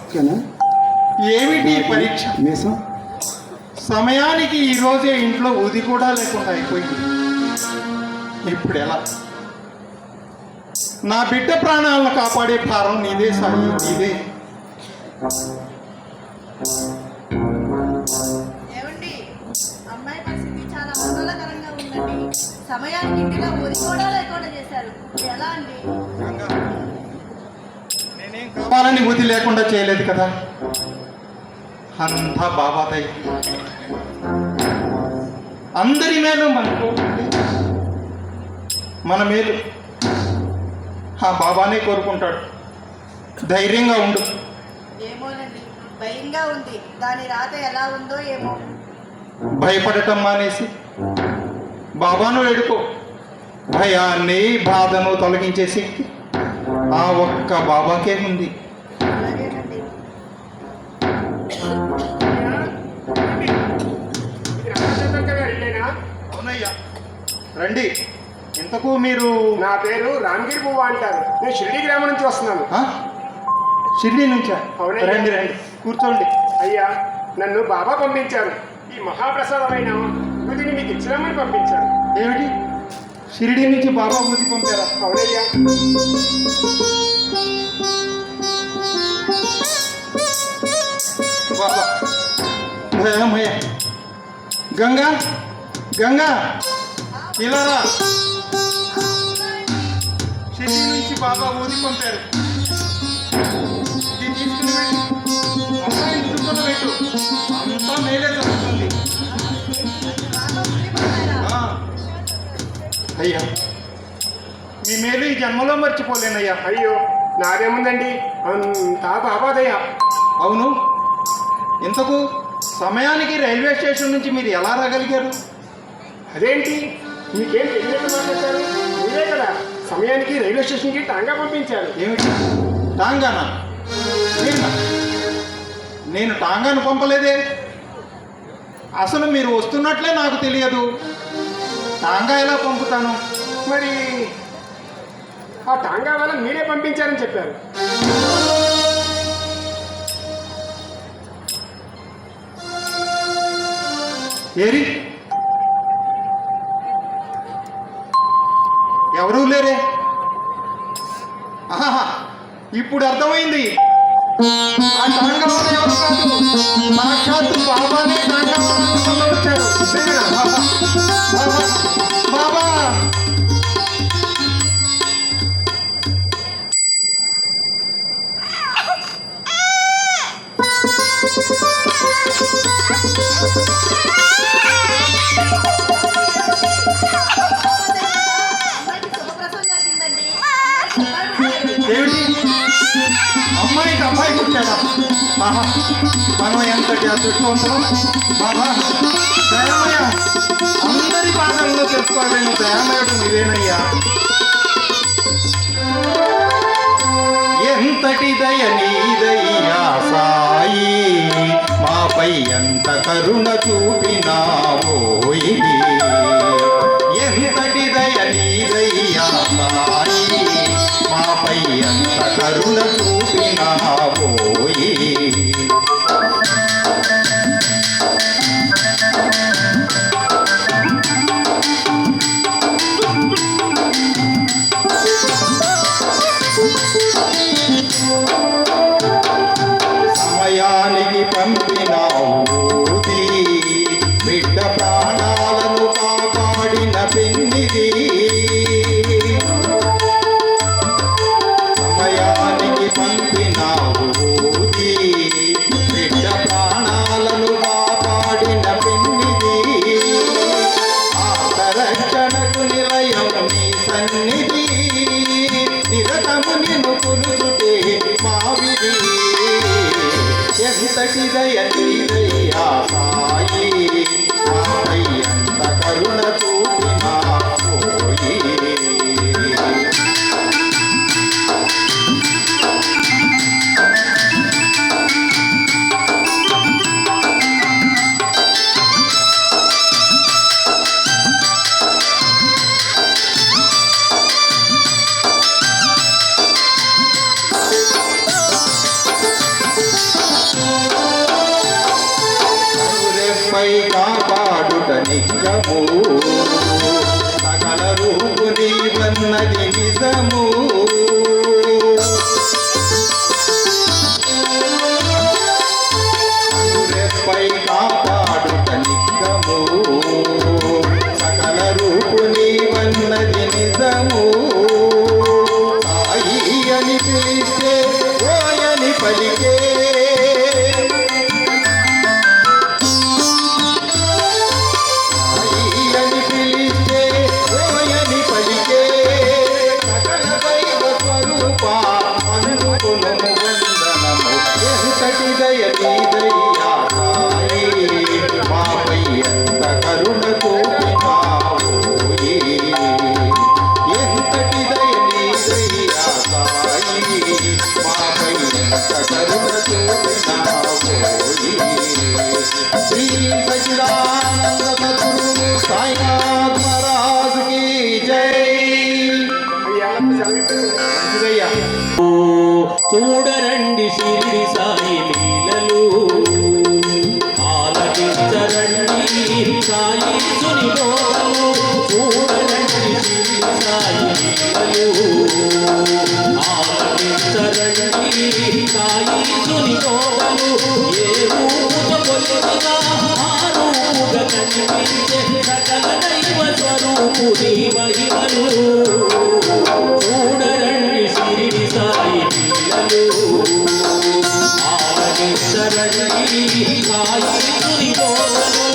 ఓకేనా? ఏమిటి పరీక్ష? మీసం సమయానికి ఈరోజే ఇంట్లో ఊది కూడా లేకుండా అయిపోయింది. ఇప్పుడు ఎలా? నా బిడ్డ ప్రాణాలను కాపాడే భారం నీదే సాయి, నీదే. ఏమండి, అమ్మాయి పరిస్థితి చాలా ఆందోళనకరంగా ఉందండి. సమయానికి ఇంటిలో ఊరి కూడా లేకుండా చేశారు. ఎలా అండి? నేనేం కావాలని ఊది లేకుండా చేయలేదు కదా, అంతా బాబాదై. అందరి మేలు మనకు, మన మేలు ఆ బాబానే కోరుకుంటాడు. ధైర్యంగా ఉండు. ఏమోనండి, భయంగా ఉంది. దాని రాత ఎలా ఉందో ఏమో. భయపడటం మానేసి బాబాను వేడుకో. భయాన్ని బాధను తొలగించే శక్తి ఆ ఒక్క బాబాకే ఉంది. అలాగేనండి. అవునయ్యా, రండి. ఇంతకు మీరు? నా పేరు రామగిరి పువ్వ అంటారు. నేను షిరిడి గ్రామం నుంచి వస్తున్నాను. షిరిడి నుంచా? అవునయ్యా. రండి రండి, కూర్చోండి. అయ్యా, నన్ను బాబా పంపించారు. ఈ మహాప్రసాదమైన ఊదిని మీకు ఇచ్చినామని పంపించారు. ఏమిటి, షిరిడి నుంచి బాబా ఊది పంపారా? అవునయ్యా. బాబా భయమయ్య. గంగా గంగా, ఇలా రా. షిరిడి నుంచి బాబా ఊది పంపారు. ఇది తీసుకుని వెళ్ళి అమ్మాయిని చుట్టూ పెట్టు. అంతా మేలే జరుగుతుంది. ఆ, అయ్యా, మీ మేలు ఈ జన్మలో మర్చిపోలేనయ్యా. అయ్యో, నాదేముందండి, అంతా బాబాదయ్యా. అవును, ఇంతకు సమయానికి రైల్వే స్టేషన్ నుంచి మీరు ఎలా రాగలిగారు? అదేంటి, మీకేం తెలియనట్టు మాట్లాడతారు? మీరే కదా సమయానికి రైల్వే స్టేషన్కి టాంగా పంపించారు. ఏమిటి, టాంగానా? నేనా? నేను టాంగాను పంపలేదే. అసలు మీరు వస్తున్నట్లే నాకు తెలియదు. టాంగా ఎలా పంపుతాను? మరి ఆ టాంగా వల్ల మీరే పంపించారని చెప్పారు. ఏరి, ఎవరూ లేరే. ఆహా, ఇప్పుడు అర్థమైంది. ఆ టాంగా వల్ల ఎవరు కాదు, సాక్షాత్తు బాబానే టాంగా వల్ల వచ్చారు. బాబా, బాబా, బాబా. అమ్మాయికి శుభప్రసవం జరిగిందండి. ఏమిటి, అమ్మాయికి అబ్బాయి పుట్టాడా? ఆహా, మనం ఎంతటి అదృష్టవంతులం. బాబా దయామయ, అందరి పాదాల్లో తెలుసుకోలేను దయామయుడు మీరేనయ్యా. ఎంతటి దయ నీదయ్యా సాయి, మాపై ఎంత కరుణ చూపినావోయి. ఎంతటి దయ నీదయ్యా సాయి, మాపై ఎంత కరుణ చూపినావోయి. సమయానికి పంపినావు ఊది, బిడ్డ ప్రాణాలను కాపాడిన పెన్నిది. సమయానికి పంపినావు ఊది, బిడ్డ ప్రాణాలను కాపాడిన పెన్నిది. ఆత్మరక్షణకు నిలయం నీ సన్నిధి, నిరతము నిన్ను కొలుచుటే మావిది. ఎంతటి దయ నీదయ్యా సాయి, మాపై ఎంత కరుణ చూపినావోయి. చూడరండి షిరిడి సాయి లీలలు, ఆలకించరండి సాయి సుని బోధలు. చూడరండి షిరిడి సాయి లీలలు, ఆలకించరండి సాయి సుని బోధలు. ఏ రూపుగా కొలిచినా ఆ రూపుగా కనిపించే సకల దైవ స్వరూపుని మహిమలు. చూడరండి షిరిడి సాయి లీలలు, ఆలకించరండి సాయి సుని బోధలు.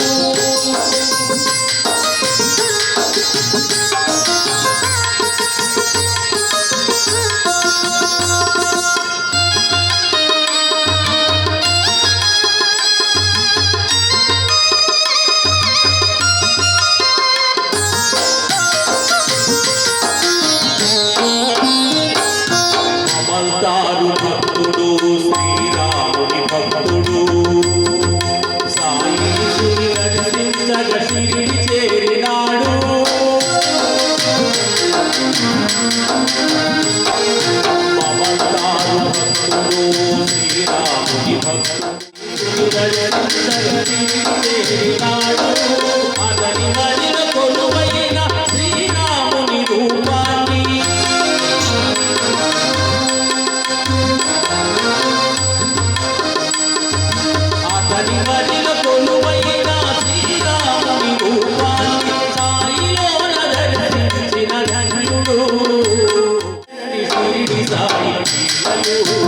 మమల్తారు భక్తుడు శ్రీరాముని భక్తుడు, సాయి సుని దర్శించగ షిరిడి చేరినాడు. మమల్తారు భక్తుడు శ్రీరాముని భక్తుడు, దర్శించగ షిరిడి చేరినాడు. అతని మదిన కొలువైన శ్రీరాముని రూపాన్ని, అతని మదిన కొలువైన శ్రీరాముని రూపాన్ని సాయిలోన దర్శించిన ధన్యుడు. షిరిడి సాయి లీలలు,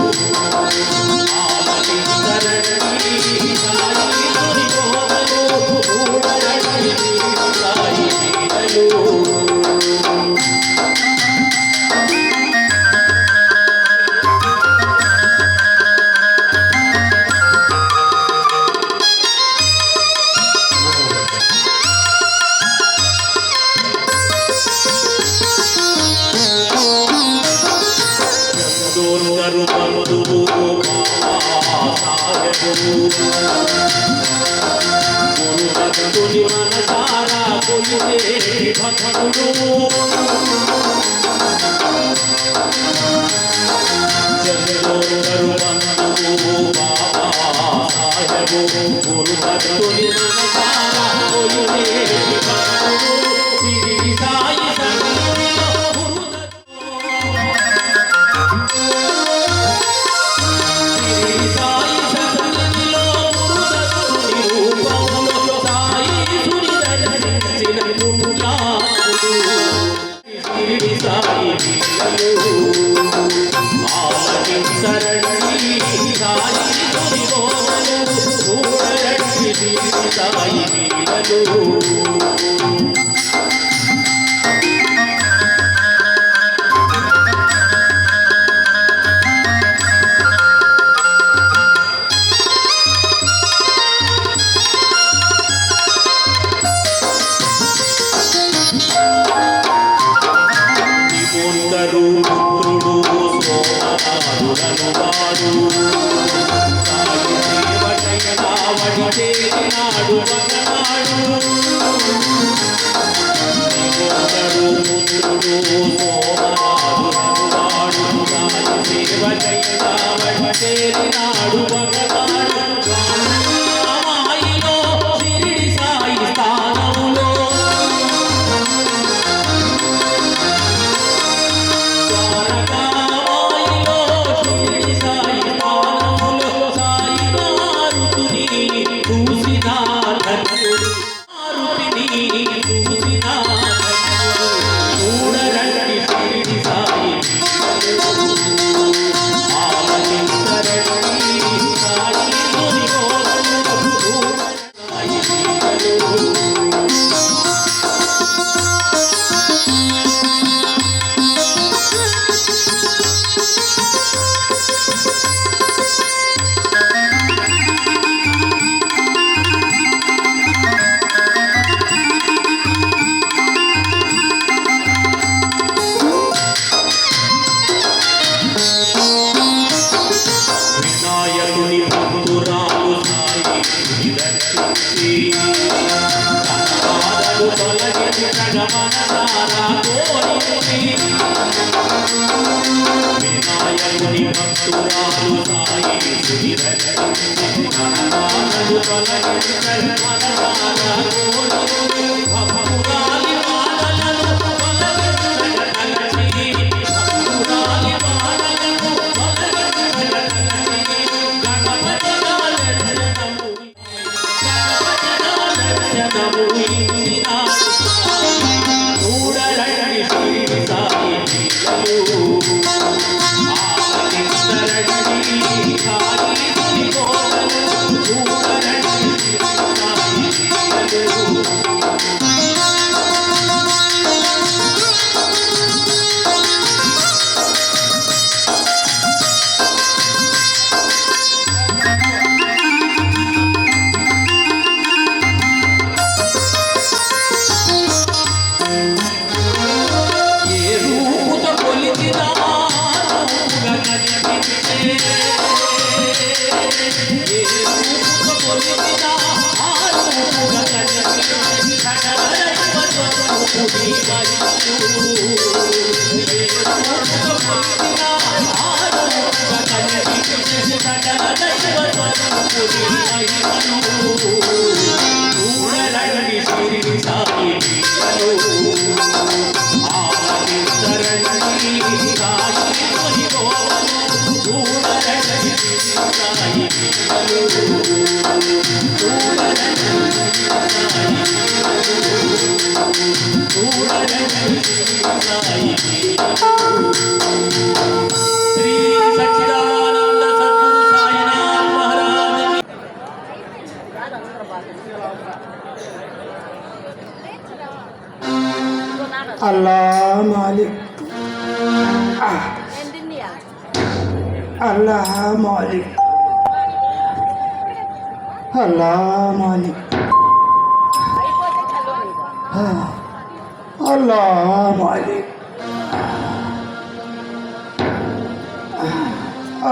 ఆలకించరండి సాయి సుని బోధలు. చూడరండి షిరిడి సాయి లీలలు. చందోర్గరు బంధువు బాబాసాహెబు, గురు భక్తుని మనసారా కొలిచే భక్తుడు. చందోర్గరు బంధువు బాబాసాహెబు, గురు భక్తుని మనసారా కొలిచే భక్తుడు. షిరిడి సాయి సన్నిధిలో షిరిడి సాయి సన్నిధిలో గురుదత్తుని రూపంలో సాయి సుని దర్శించిన పుణ్యాత్ముడు. షిరిడి సాయి లీలలు, ఆలకించరండి సాయి సుని బోధలు. చూడరండి షిరిడి సాయి లీలలు. త్రిపుండరు పుత్రుడు సోమనాథుడను వాడు, సాయి సేవకైనా వడి చేరినాడు మగనాడు. త్రిపుండరు పుత్రుడు సోమనాథుడను వాడు, సాయి సేవకైనా వడి చేరినాడు మగనాడు. రామాయిలో షిరిడి సాయి స్థానంలో, ద్వారకామాయిలో షిరిడి సాయి స్థానంలో సాయి మారుతుని చూసిన ధన్యుడు. మారుతిని చూసిన ధన్యుడు. చూడరండి షిరిడి సాయి లీలలు, ఆలకించరండి సాయి సుని బోధలు. చూడరండి సాయి లీలలు. వినాయకుని భక్తురాలు సాయి దర్శించి తన పాద బాధలు తొలగించగ మనసారా కోరిని వినాయకుని భక్తురాలు సాయి శ్రీ బాధలు తొలగించగ మనసారా కోరిని భక్తురాలి బాధలను తొలగించగ కలచి భక్తురాలి బాధలను తొలగించగ కలచి గణపతిగా దర్శనము దర్శనము ఇచ్చినాడు చూడరండి శ్రీ సాయి లీలలు ఆలకించరండి సాయి శ్రీ కోటలు చూడరండి శ్రీ సాయి లీలలు ఏ రూపుతో కొలిచినా రూపుగా కనిపించే ఏ రూపుతో కొలిచినా ఆ రూపుగా కనిపించే సకల దైవ స్వరూపుడి మహిమలు ఏ రూపుతో కొలిచినా ఆ రూపుగా కనిపించే సకల దైవ స్వరూపుడి మహిమలు చూడరండి శ్రీ సాయి లీలలు ఆలకించరండి సాయి శ్రీ కోటలు చూడరండి శ్రీ సాయి లీలలు చూడరండి సాయి లీలలు చూడరండి శ్రీ సాయి లీలలు శ్రీ సచ్చిదానంద సద్గురు సాయినాథ్ మహారాజ్ अल्लाह मालिक अल्लाह मालिक अल्लाह मालिक अल्लाह मालिक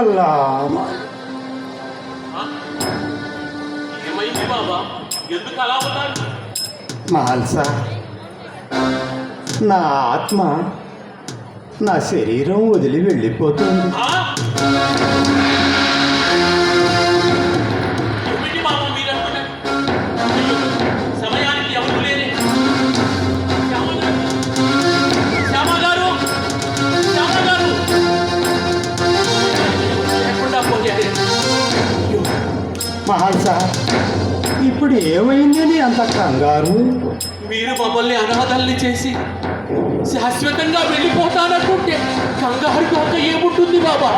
अल्लाह मालिक ఏమైంది బాబా ఎందుకు అలా ఉన్నారు మహల్సా నా ఆత్మ నా శరీరం వదిలి వెళ్ళిపోతుంది. ఏమిటి బాబా మీరు అనుకున్నారు సమయానికి ఎవరు లేరే శ్యామ గారు శ్యామ గారు శ్యామ గారు లేకుండా పోయారు మహల్సా ఇప్పుడు ఏమైందని అంత కంగారు? మీరు మమ్మల్ని అనాథల్ని చేసి శాశ్వతంగా వెళ్ళిపోతాననుకుంటే కంగారు కాక ఏముంటుంది బాబా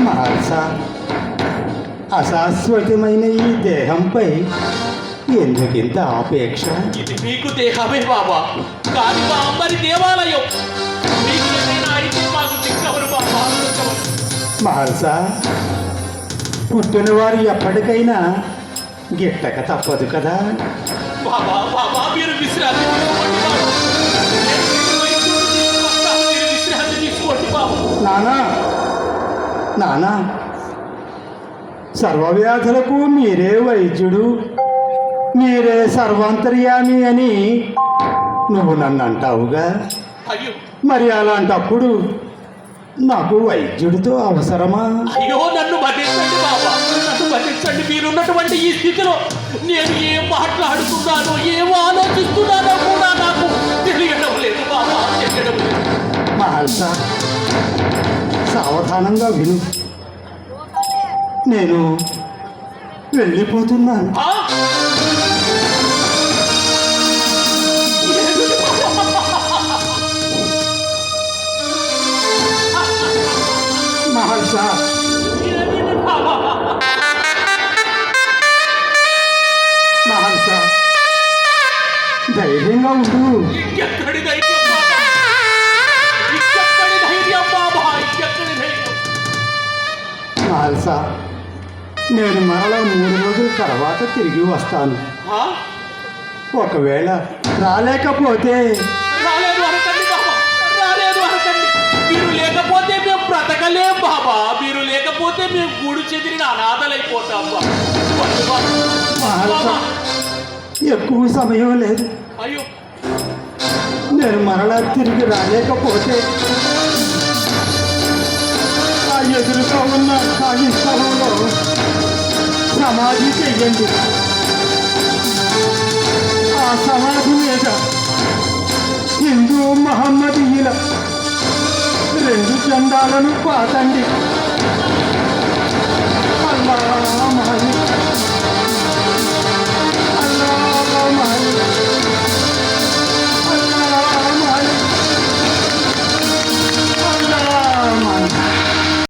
మహల్సా అశాశ్వతమైన ఈ దేహంపై ఎందుకింత ఆపేక్ష? ఇది మీకు దేహమే బాబా కానీ మా అమ్మని దేవాలయం మీకు ఏదైనా అయితే మాకు దిక్కవరు బాబా దిక్కవరు. మహల్సా పుట్టిన వారు ఎప్పటికైనా గిట్టక తప్పదు కదా. బాబా బాబా మీరు విశ్రాంతి తీసుకోండి బాబా నేను మీకు వైద్యుడిని తీసుకొస్తాను. మీరు విశ్రాంతి తీసుకోండి బాబా నానా నానా సర్వవ్యాధులకు మీరే వైద్యుడు, మీరే సర్వాంతర్యామి అని నువ్వు నన్ను అంటావుగా. అయ్యో మరి అలాంటప్పుడు నాకు వైద్యుడితో అవసరమా? అయ్యో నన్ను మన్నించండి బాబా నన్ను మన్నించండి మీరున్నటువంటి ఈ స్థితిలో నేను ఏం మాట్లాడుతున్నానో ఏం ఆలోచిస్తున్నానో కూడా నాకు తెలియడం లేదు బాబా తెలియడం లేదు. మహల్సా సావధానంగా విను, నేను వెళ్ళిపోతున్నాను. ఆ? ఏమిటి బాబా? మహల్సా ఏమిటి బాబా? మహల్సా ధైర్యంగా ఉండు. ఇంకెక్కడి ధైర్యం బాబా ఇంకెక్కడి ధైర్యం బాబా ఇంకెక్కడి ధైర్యం మహల్సా నేను మరలా 3 రోజుల తర్వాత తిరిగి వస్తాను. ఆ? ఒకవేళ రాలేకపోతే రాలేదు అనకండి బాబా రాలేదు అనకండి మీరు లేకపోతే మేము బ్రతకలేం బాబా మీరు లేకపోతే మేము గూడు చెదిరిన అనాథలైపోతాం బాబా. మహల్సా ఎక్కువ సమయం లేదు. అయ్యో నేను మరలా తిరిగి రాలేకపోతే ఆ ఎదురుగా ఉన్న ఖాళీ స్థలంలో సమాధి చెయ్యండి. ఆ సమాధి మీద హిందూ మహమ్మదీయుల 2 జెండాలను పాతండి.